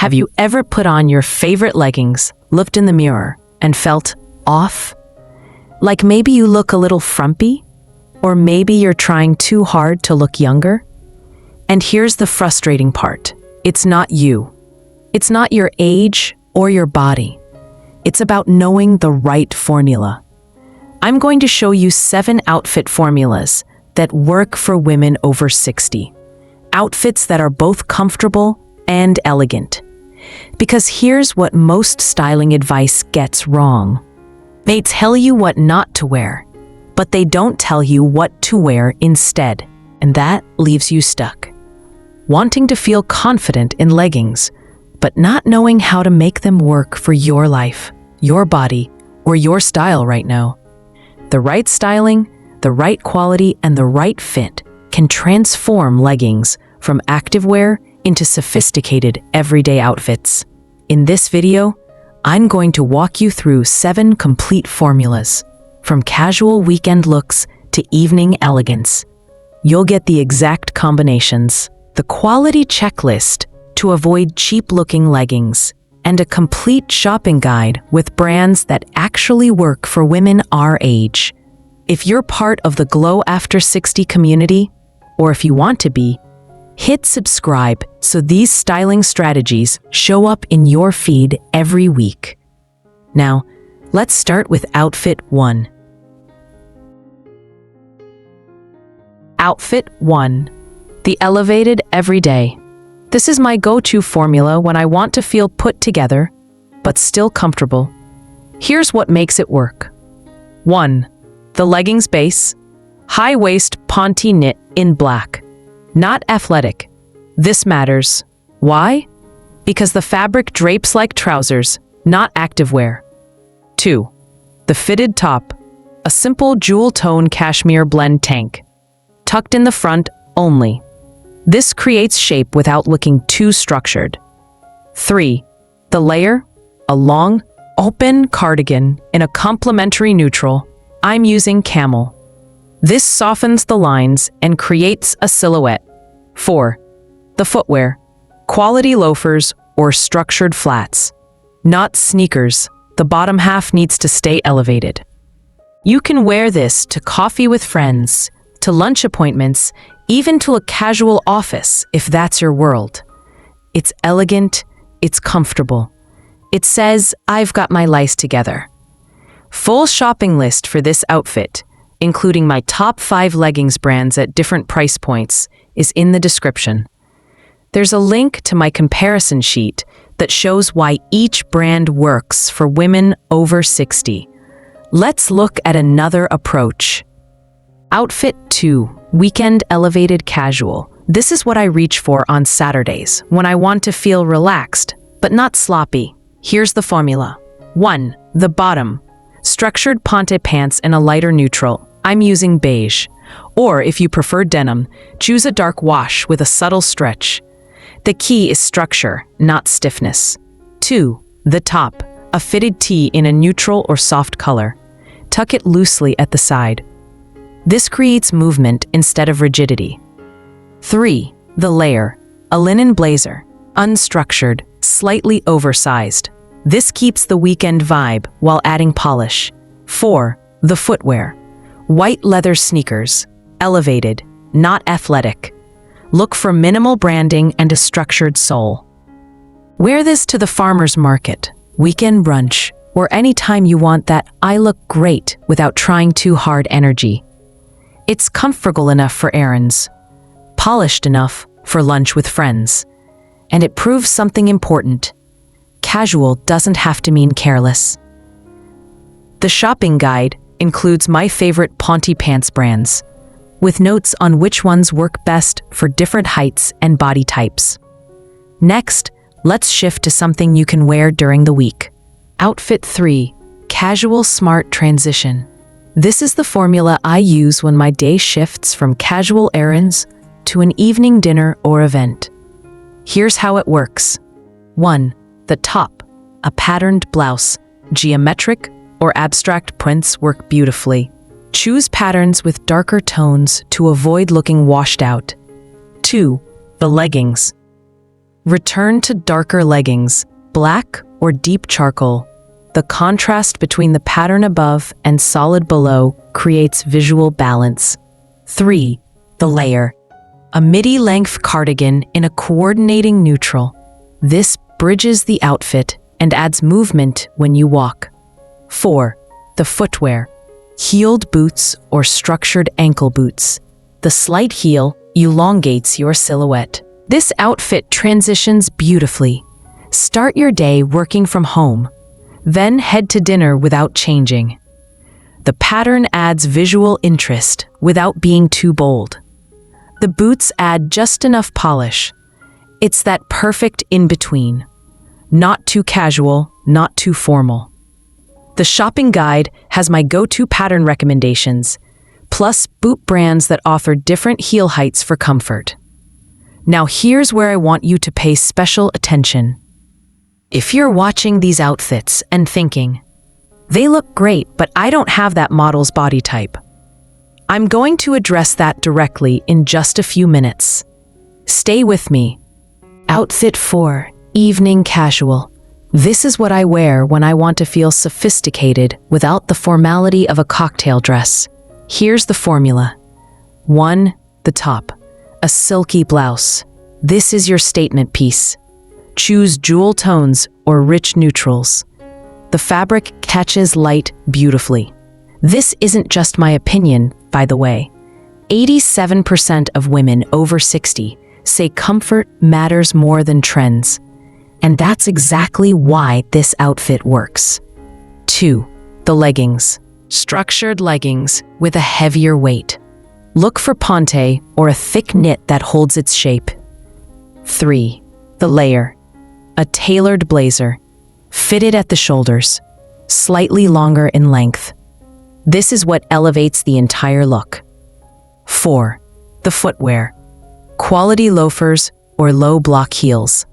Have you ever put on your favorite leggings, looked in the mirror, and felt off? Like maybe you look a little frumpy? Or maybe you're trying too hard to look younger? And here's the frustrating part. It's not you. It's not your age or your body. It's about knowing the right formula. I'm going to show you 7 outfit formulas that work for women over 60. Outfits that are both comfortable and elegant. Because here's what most styling advice gets wrong. They tell you what not to wear, but they don't tell you what to wear instead, and that leaves you stuck. Wanting to feel confident in leggings, but not knowing how to make them work for your life, your body, or your style right now. The right styling, the right quality, and the right fit can transform leggings from activewear into sophisticated everyday outfits. In this video, I'm going to walk you through 7 complete formulas, from casual weekend looks to evening elegance. You'll get the exact combinations, the quality checklist to avoid cheap-looking leggings, and a complete shopping guide with brands that actually work for women our age. If you're part of the Glow After 60 community, or if you want to be, hit subscribe so these styling strategies show up in your feed every week. Now, let's start with Outfit 1. Outfit 1. The Elevated Everyday. This is my go-to formula when I want to feel put together, but still comfortable. Here's what makes it work. 1. The leggings base. High-waist ponte knit in black. Not athletic. This matters. Why? Because the fabric drapes like trousers, not activewear. 2. The fitted top. A simple jewel-tone cashmere blend tank. Tucked in the front only. This creates shape without looking too structured. 3. The layer. A long, open cardigan in a complementary neutral. I'm using camel. This softens the lines and creates a silhouette. 4. The footwear. Quality loafers or structured flats. Not sneakers. The bottom half needs to stay elevated. You can wear this to coffee with friends, to lunch appointments, even to a casual office if that's your world. It's elegant, it's comfortable. It says, I've got my life together. Full shopping list for this outfit, including my top 5 leggings brands at different price points, is in the description. There's a link to my comparison sheet that shows why each brand works for women over 60. Let's look at another approach. Outfit 2. Weekend Elevated Casual. This is what I reach for on Saturdays when I want to feel relaxed, but not sloppy. Here's the formula. 1. The bottom. Structured ponte pants in a lighter neutral. I'm using beige. Or if you prefer denim, choose a dark wash with a subtle stretch. The key is structure, not stiffness. 2. The top. A fitted tee in a neutral or soft color. Tuck it loosely at the side. This creates movement instead of rigidity. 3. The layer. A linen blazer. Unstructured, slightly oversized. This keeps the weekend vibe while adding polish. 4. The footwear. White leather sneakers. Elevated, not athletic. Look for minimal branding and a structured sole. Wear this to the farmer's market, weekend brunch, or anytime you want that I look great without trying too hard energy. It's comfortable enough for errands, polished enough for lunch with friends, and it proves something important. Casual doesn't have to mean careless. The shopping guide includes my favorite ponte pants brands, with notes on which ones work best for different heights and body types. Next, let's shift to something you can wear during the week. Outfit 3. Casual Smart Transition. This is the formula I use when my day shifts from casual errands to an evening dinner or event. Here's how it works. 1. The top. A patterned blouse. Geometric or abstract prints work beautifully. Choose patterns with darker tones to avoid looking washed out. 2. The leggings. Return to darker leggings, black or deep charcoal. The contrast between the pattern above and solid below creates visual balance. 3. The layer. A midi-length cardigan in a coordinating neutral. This bridges the outfit and adds movement when you walk. 4. The footwear. Heeled boots or structured ankle boots. The slight heel elongates your silhouette. This outfit transitions beautifully. Start your day working from home, then head to dinner without changing. The pattern adds visual interest without being too bold. The boots add just enough polish. It's that perfect in-between. Not too casual, not too formal. The shopping guide has my go-to pattern recommendations, plus boot brands that offer different heel heights for comfort. Now here's where I want you to pay special attention. If you're watching these outfits and thinking, they look great, but I don't have that model's body type, I'm going to address that directly in just a few minutes. Stay with me. Outfit 4, Evening Casual. This is what I wear when I want to feel sophisticated without the formality of a cocktail dress. Here's the formula. 1. The top. A silky blouse. This is your statement piece. Choose jewel tones or rich neutrals. The fabric catches light beautifully. This isn't just my opinion, by the way. 87% of women over 60 say comfort matters more than trends. And that's exactly why this outfit works. 2. The leggings. Structured leggings with a heavier weight. Look for ponte or a thick knit that holds its shape. 3. The layer. A tailored blazer. Fitted at the shoulders. Slightly longer in length. This is what elevates the entire look. 4. The footwear. Quality loafers or low block heels.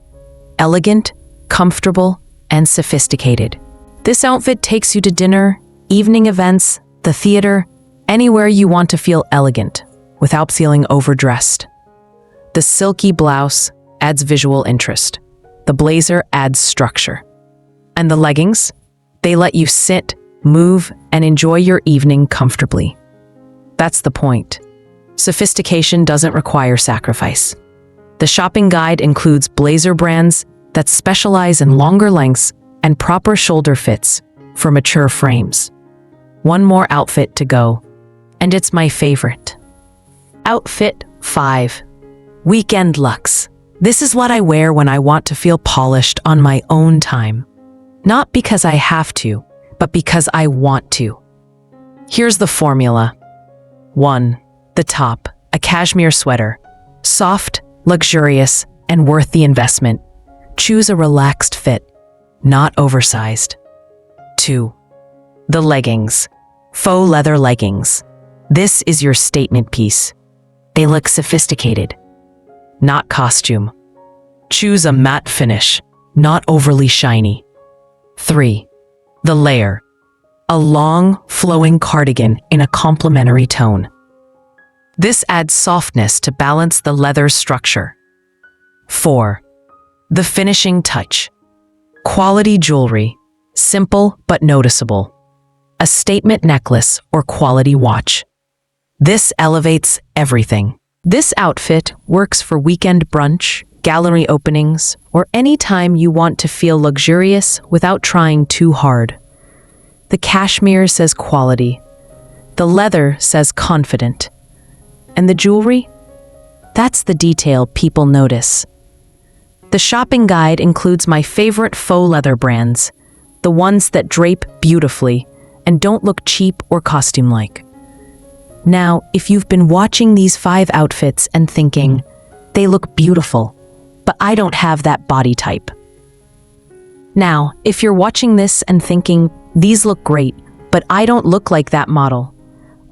Elegant, comfortable, and sophisticated. This outfit takes you to dinner, evening events, the theater, anywhere you want to feel elegant without feeling overdressed. The silky blouse adds visual interest. The blazer adds structure. And the leggings? They let you sit, move, and enjoy your evening comfortably. That's the point. Sophistication doesn't require sacrifice. The shopping guide includes blazer brands that specialize in longer lengths and proper shoulder fits for mature frames. One more outfit to go, and it's my favorite. Outfit 5. Weekend Luxe. This is what I wear when I want to feel polished on my own time. Not because I have to, but because I want to. Here's the formula. 1. The top, a cashmere sweater. Soft, luxurious, and worth the investment. Choose a relaxed fit, not oversized. 2. The leggings, faux leather leggings. This is your statement piece. They look sophisticated, not costume. Choose a matte finish, not overly shiny. 3. The layer, a long, flowing cardigan in a complementary tone. This adds softness to balance the leather structure. 4. The finishing touch, quality jewelry, simple but noticeable. A statement necklace or quality watch. This elevates everything. This outfit works for weekend brunch, gallery openings, or any time you want to feel luxurious without trying too hard. The cashmere says quality. The leather says confident. And the jewelry? That's the detail people notice. The shopping guide includes my favorite faux leather brands, the ones that drape beautifully and don't look cheap or costume-like. Now, if you've been watching these 5 outfits and thinking, they look beautiful, but I don't have that body type. Now, if you're watching this and thinking, these look great, but I don't look like that model,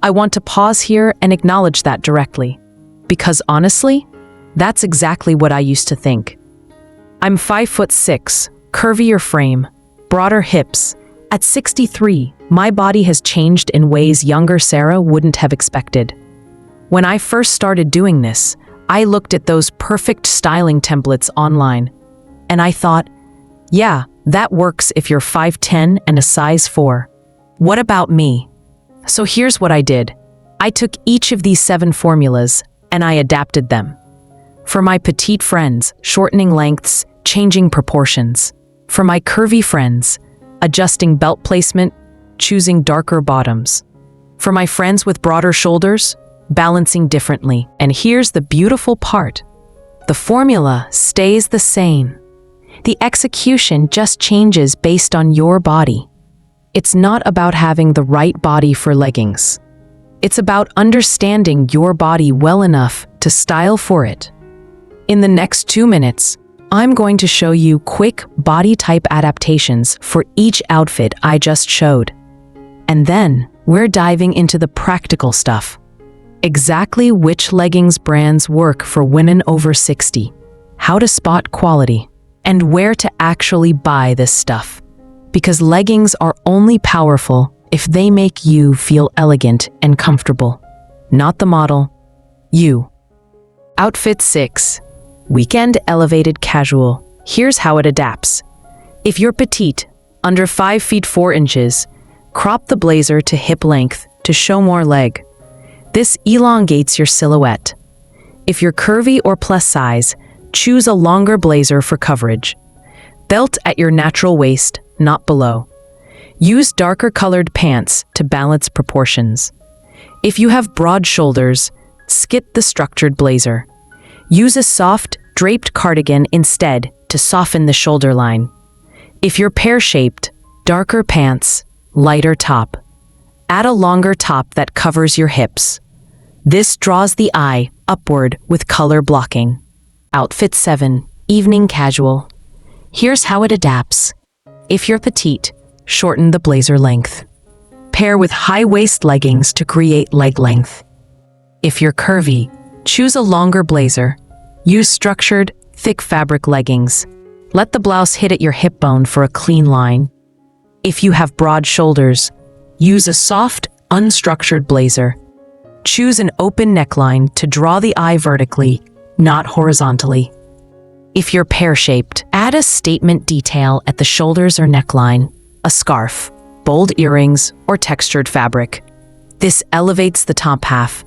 I want to pause here and acknowledge that directly. Because honestly, that's exactly what I used to think. I'm 5'6", curvier frame, broader hips. At 63, my body has changed in ways younger Sarah wouldn't have expected. When I first started doing this, I looked at those perfect styling templates online, and I thought, yeah, that works if you're 5'10" and a size 4. What about me? So here's what I did. I took each of these 7 formulas and I adapted them. For my petite friends, shortening lengths, changing proportions. For my curvy friends, adjusting belt placement, choosing darker bottoms. For my friends with broader shoulders, balancing differently. And here's the beautiful part. The formula stays the same. The execution just changes based on your body. It's not about having the right body for leggings. It's about understanding your body well enough to style for it. In the next 2 minutes, I'm going to show you quick body type adaptations for each outfit I just showed. And then we're diving into the practical stuff. Exactly which leggings brands work for women over 60, how to spot quality, and where to actually buy this stuff. Because leggings are only powerful if they make you feel elegant and comfortable. Not the model, you. Outfit 6. Weekend elevated casual. Here's how it adapts. If you're petite, under 5 feet 4 inches, crop the blazer to hip length to show more leg. This elongates your silhouette. If you're curvy or plus size, choose a longer blazer for coverage. Belt at your natural waist, not below. Use darker colored pants to balance proportions. If you have broad shoulders, skip the structured blazer. Use a soft, draped cardigan instead to soften the shoulder line. If you're pear-shaped, darker pants, lighter top. Add a longer top that covers your hips. This draws the eye upward with color blocking. Outfit 7. Evening casual. Here's how it adapts. If you're petite, shorten the blazer length. Pair with high-waist leggings to create leg length. If you're curvy, choose a longer blazer. Use structured, thick fabric leggings. Let the blouse hit at your hip bone for a clean line. If you have broad shoulders, use a soft, unstructured blazer. Choose an open neckline to draw the eye vertically, not horizontally. If you're pear-shaped, add a statement detail at the shoulders or neckline, a scarf, bold earrings, or textured fabric. This elevates the top half.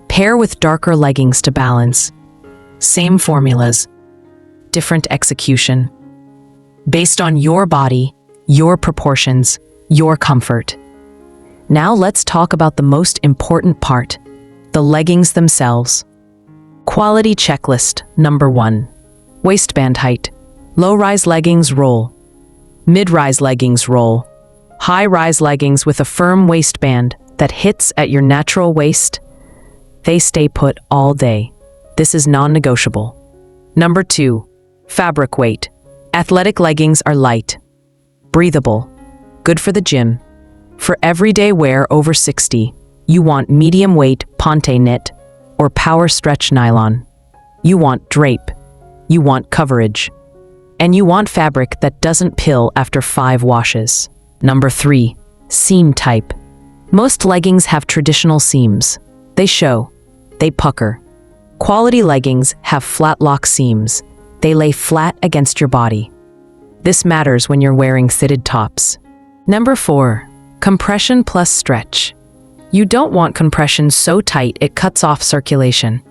Pair with darker leggings to balance. Same formulas, different execution. Based on your body, your proportions, your comfort. Now let's talk about the most important part, the leggings themselves. Quality checklist number 1. Waistband height. Low-rise leggings roll. Mid-rise leggings roll. High-rise leggings with a firm waistband that hits at your natural waist. They stay put all day. This is non-negotiable. Number 2. Fabric weight. Athletic leggings are light, breathable, good for the gym. For everyday wear over 60, you want medium weight ponte knit or power stretch nylon. You want drape. You want coverage. And you want fabric that doesn't pill after 5 washes. Number 3. Seam type. Most leggings have traditional seams. They show. They pucker. Quality leggings have flat lock seams. They lay flat against your body. This matters when you're wearing fitted tops. Number 4. Compression plus stretch. You don't want compression so tight it cuts off circulation.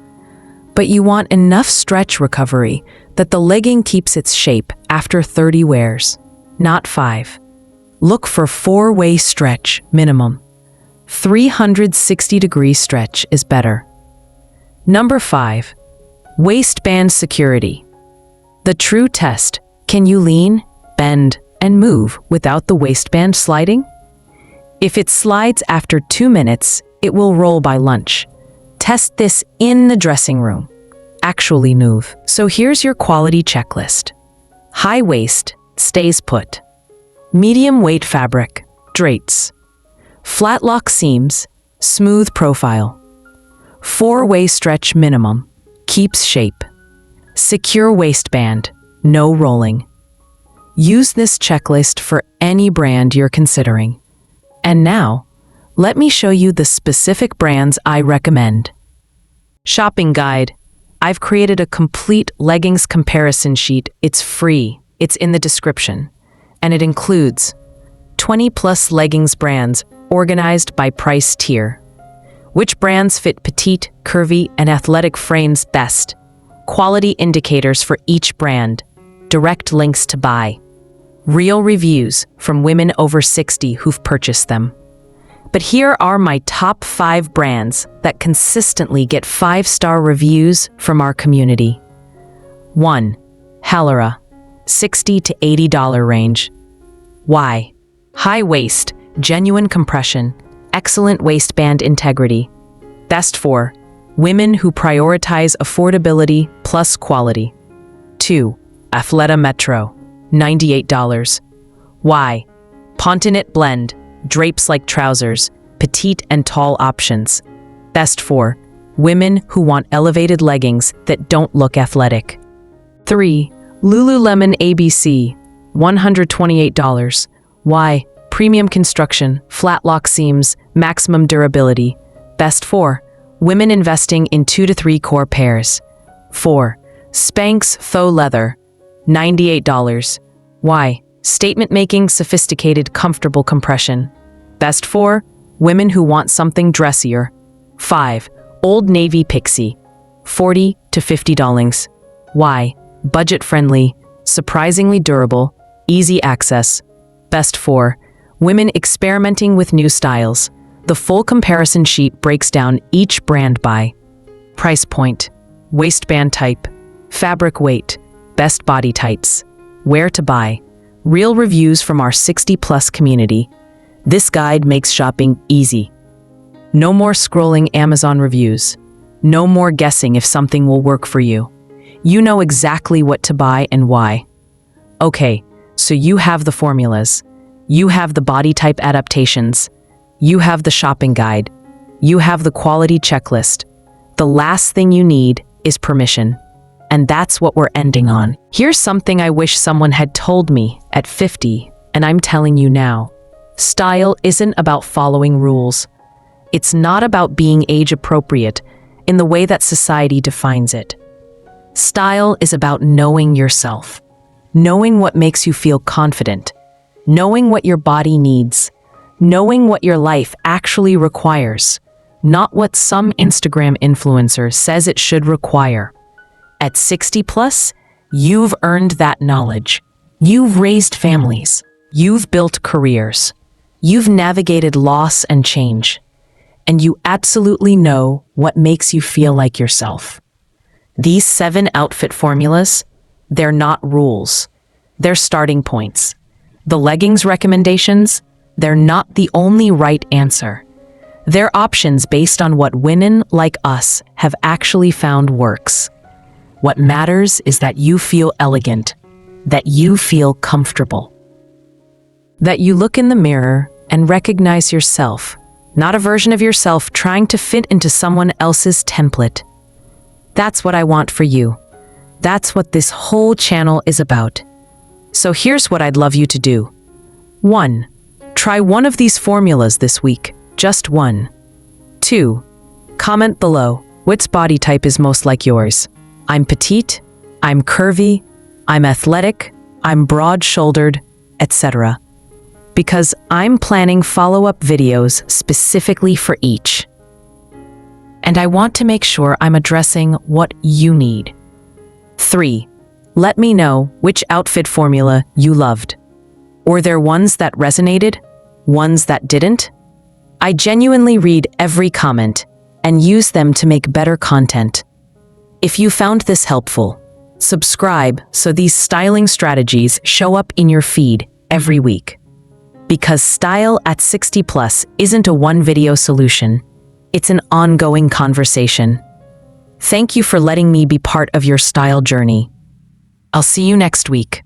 But you want enough stretch recovery that the legging keeps its shape after 30 wears, not 5. Look for 4-way stretch minimum. 360-degree stretch is better. Number 5. Waistband security. The true test, can you lean, bend, and move without the waistband sliding? If it slides after 2 minutes, it will roll by lunch. Test this in the dressing room. Actually move. So here's your quality checklist. High waist, stays put. Medium weight fabric, drapes. Flat lock seams, smooth profile. 4-way stretch minimum, keeps shape. Secure waistband, no rolling. Use this checklist for any brand you're considering. And now, let me show you the specific brands I recommend. Shopping guide. I've created a complete leggings comparison sheet. It's free. It's in the description. And it includes 20 plus leggings brands organized by price tier. Which brands fit petite, curvy, and athletic frames best? Quality indicators for each brand. Direct links to buy. Real reviews from women over 60 who've purchased them. But here are my top 5 brands that consistently get 5-star reviews from our community. 1. Halera, $60 to $80 range. Why? High waist, genuine compression, excellent waistband integrity. Best for women who prioritize affordability plus quality. 2. Athleta Metro, $98. Why? Ponte-knit blend, drapes like trousers, petite and tall options. Best for women who want elevated leggings that don't look athletic. 3. Lululemon ABC, $128. Why? Premium construction, flat lock seams, maximum durability. Best for women investing in 2 to 3 core pairs. 4. Spanx faux leather, $98. Why? Statement-making, sophisticated, comfortable compression. Best for women who want something dressier. 5. Old Navy Pixie, $40 to $50. Why? Budget-friendly, surprisingly durable, easy access. Best for women experimenting with new styles. The full comparison sheet breaks down each brand by price point, waistband type, fabric weight, best body types, where to buy, real reviews from our 60-plus community. This guide makes shopping easy. No more scrolling Amazon reviews. No more guessing if something will work for you. You know exactly what to buy and why. Okay, so you have the formulas. You have the body type adaptations. You have the shopping guide. You have the quality checklist. The last thing you need is permission. And that's what we're ending on. Here's something I wish someone had told me at 50, and I'm telling you now. Style isn't about following rules. It's not about being age-appropriate in the way that society defines it. Style is about knowing yourself, knowing what makes you feel confident, knowing what your body needs, knowing what your life actually requires, not what some Instagram influencer says it should require. At 60 plus, you've earned that knowledge. You've raised families. You've built careers. You've navigated loss and change. And you absolutely know what makes you feel like yourself. These 7 outfit formulas, they're not rules. They're starting points. The leggings recommendations, they're not the only right answer. They're options based on what women like us have actually found works. What matters is that you feel elegant, that you feel comfortable, that you look in the mirror and recognize yourself, not a version of yourself trying to fit into someone else's template. That's what I want for you. That's what this whole channel is about. So here's what I'd love you to do. 1. Try one of these formulas this week, just one. 2. Comment below, which body type is most like yours? I'm petite, I'm curvy, I'm athletic, I'm broad-shouldered, etc. Because I'm planning follow-up videos specifically for each. And I want to make sure I'm addressing what you need. 3. Let me know which outfit formula you loved. Were there ones that resonated? Ones that didn't? I genuinely read every comment and use them to make better content. If you found this helpful, subscribe so these styling strategies show up in your feed every week. Because style at 60 plus isn't a one-video solution. It's an ongoing conversation. Thank you for letting me be part of your style journey. I'll see you next week.